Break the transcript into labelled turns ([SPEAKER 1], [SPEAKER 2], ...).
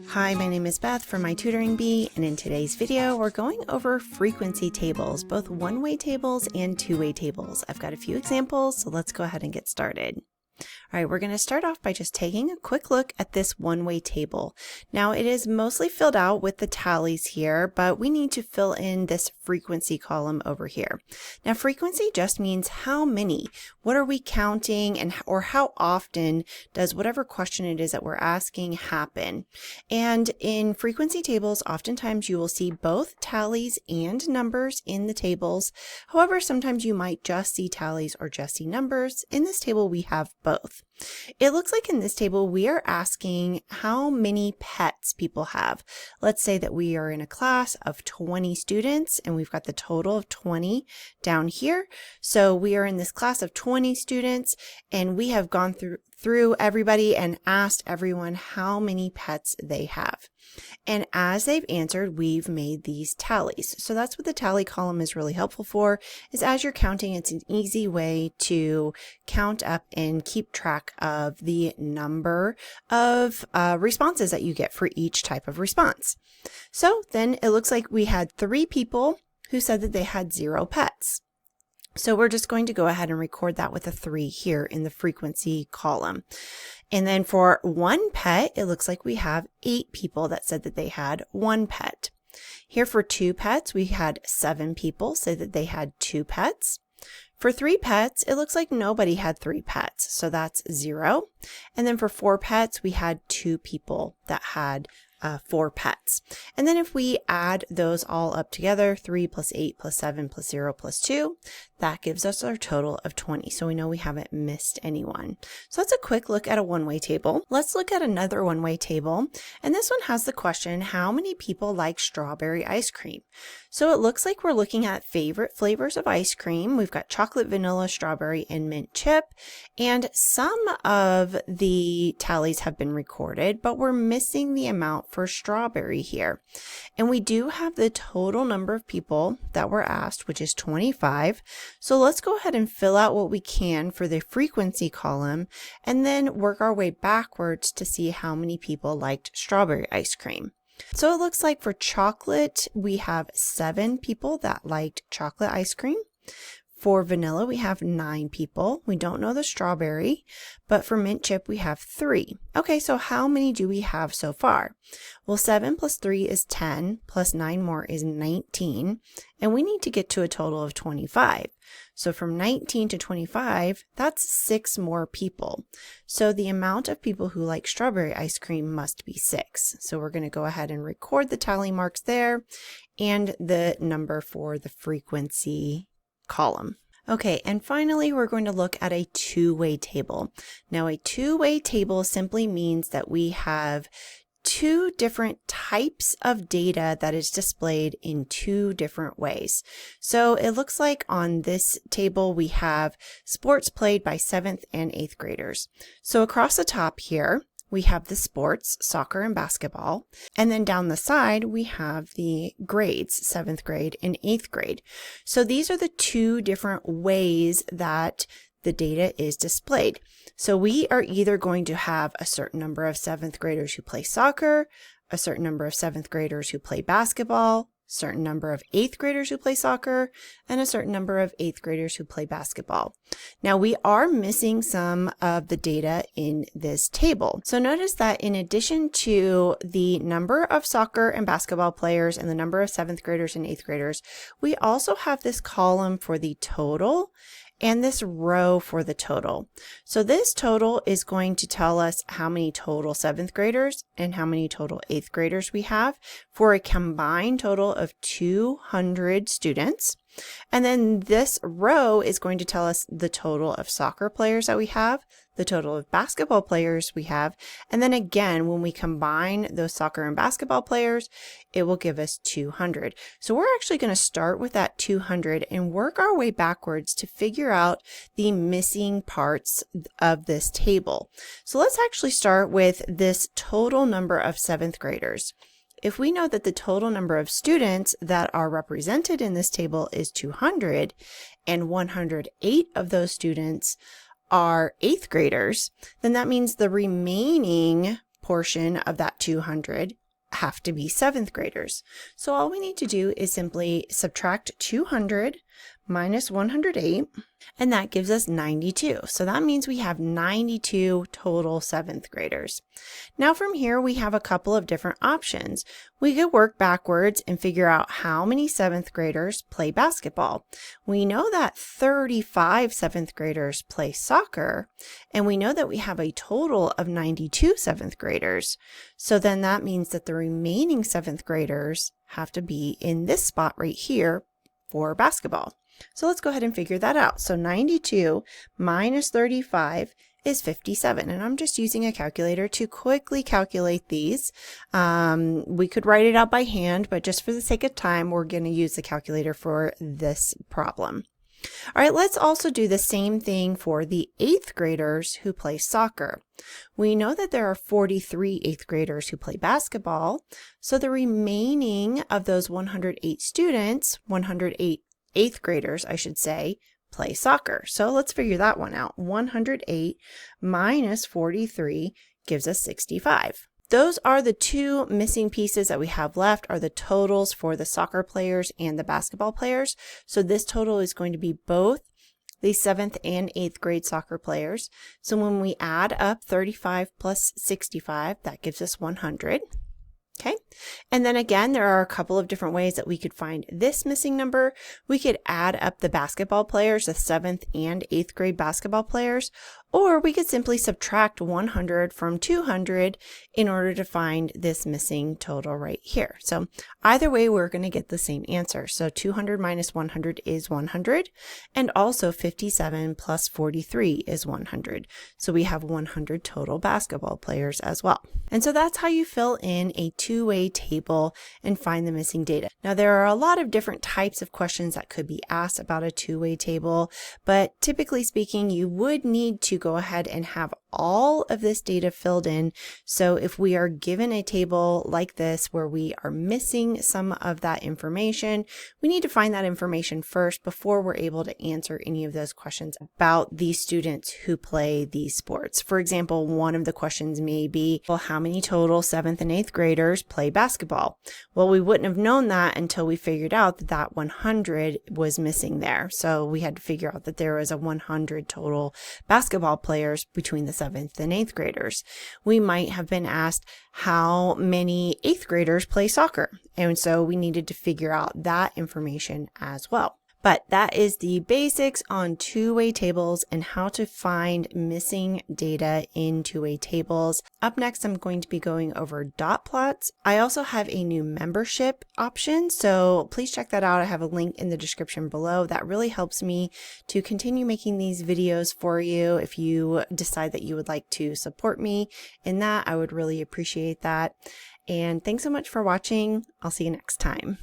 [SPEAKER 1] Hi, my name is Beth from My Tutoring Bee, and in today's video, we're going over frequency tables, both one-way tables and two-way tables. I've got a few examples, so let's go ahead and get started. All right, we're going to start off by just taking a quick look at this one-way table. Now, it is mostly filled out with the tallies here, but we need to fill in this frequency column over here. Now, frequency just means how many. What are we counting, or how often does whatever question it is that we're asking happen? And in frequency tables, oftentimes you will see both tallies and numbers in the tables. However, sometimes you might just see tallies or just see numbers. In this table, we have both. It looks like in this table we are asking how many pets people have. Let's say that we are in a class of 20 students and we've got the total of 20 down here. So we are in this class of 20 students and we have gone through everybody and asked everyone how many pets they have. And as they've answered, we've made these tallies. So that's what the tally column is really helpful for, is as you're counting, it's an easy way to count up and keep track of the number of responses that you get for each type of response. So then it looks like we had 3 people who said that they had 0 pets. So we're just going to go ahead and record that with a 3 here in the frequency column. And then for 1 pet, it looks like we have 8 people that said that they had 1 pet. Here for 2 pets, we had 7 people say that they had 2 pets. For 3 pets, it looks like nobody had 3 pets, so that's 0. And then for 4 pets, we had 2 people that had 4 pets. And then if we add those all up together, 3 plus 8 plus 7 plus 0 plus 2, that gives us our total of 20. So we know we haven't missed anyone. So that's a quick look at a one-way table. Let's look at another one-way table. And this one has the question, how many people like strawberry ice cream? So it looks like we're looking at favorite flavors of ice cream. We've got chocolate, vanilla, strawberry, and mint chip. And some of the tallies have been recorded, but we're missing the amount for strawberry here. And we do have the total number of people that were asked, which is 25. So let's go ahead and fill out what we can for the frequency column and then work our way backwards to see how many people liked strawberry ice cream. So it looks like for chocolate, we have 7 people that liked chocolate ice cream. For vanilla, we have 9 people. We don't know the strawberry, but for mint chip, we have 3. Okay, so how many do we have so far? Well, 7 plus 3 is 10, plus 9 more is 19, and we need to get to a total of 25. So from 19 to 25, that's 6 more people. So the amount of people who like strawberry ice cream must be 6. So we're going to go ahead and record the tally marks there and the number for the frequency column. Okay, and finally, we're going to look at a two-way table. Now, a two-way table simply means that we have 2 different types of data that is displayed in 2 different ways. So it looks like on this table, we have sports played by 7th and 8th graders. So across the top here, we have the sports, soccer and basketball. And then down the side, we have the grades, 7th grade and 8th grade. So these are the 2 different ways that the data is displayed. So we are either going to have a certain number of 7th graders who play soccer, a certain number of 7th graders who play basketball, certain number of 8th graders who play soccer, and a certain number of 8th graders who play basketball. Now we are missing some of the data in this table. So notice that in addition to the number of soccer and basketball players and the number of 7th graders and 8th graders, we also have this column for the total and this row for the total. So this total is going to tell us how many total 7th graders and how many total 8th graders we have for a combined total of 200 students. And then this row is going to tell us the total of soccer players that we have, the total of basketball players we have, and then again, when we combine those soccer and basketball players, it will give us 200. So we're actually going to start with that 200 and work our way backwards to figure out the missing parts of this table. So let's actually start with this total number of 7th graders. If we know that the total number of students that are represented in this table is 200, and 108 of those students are 8th graders, then that means the remaining portion of that 200 have to be 7th graders. So all we need to do is simply subtract 200 minus 108, and that gives us 92. So that means we have 92 total 7th graders. Now from here, we have a couple of different options. We could work backwards and figure out how many 7th graders play basketball. We know that 35 7th graders play soccer, and we know that we have a total of 92 7th graders. So then that means that the remaining 7th graders have to be in this spot right here for basketball. So let's go ahead and figure that out. So 92 minus 35 is 57. And I'm just using a calculator to quickly calculate these. We could write it out by hand, but just for the sake of time, we're going to use the calculator for this problem. All right, let's also do the same thing for the 8th graders who play soccer. We know that there are 43 8th graders who play basketball. So the remaining of those 108 students, 108 8th graders, I should say, play soccer. So let's figure that one out. 108 minus 43 gives us 65. Those are the two missing pieces that we have left, are the totals for the soccer players and the basketball players. So this total is going to be both the 7th and 8th grade soccer players. So when we add up 35 plus 65, that gives us 100. Okay, and then again, there are a couple of different ways that we could find this missing number. We could add up the basketball players, the 7th and 8th grade basketball players, or we could simply subtract 100 from 200 in order to find this missing total right here. So either way, we're going to get the same answer. So 200 minus 100 is 100, and also 57 plus 43 is 100. So we have 100 total basketball players as well. And so that's how you fill in a two-way table and find the missing data. Now, there are a lot of different types of questions that could be asked about a two-way table, but typically speaking, you would need to go ahead and have all of this data filled in. So if we are given a table like this where we are missing some of that information, we need to find that information first before we're able to answer any of those questions about these students who play these sports. For example, one of the questions may be, well, how many total 7th and 8th graders play basketball? Well, we wouldn't have known that until we figured out that that 100 was missing there. So we had to figure out that there was a 100 total basketball players between the 7th and 8th graders. We might have been asked how many 8th graders play soccer. And so we needed to figure out that information as well. But that is the basics on two-way tables and how to find missing data in two-way tables. Up next, I'm going to be going over dot plots. I also have a new membership option, so please check that out. I have a link in the description below. That really helps me to continue making these videos for you. If you decide that you would like to support me in that, I would really appreciate that. And thanks so much for watching. I'll see you next time.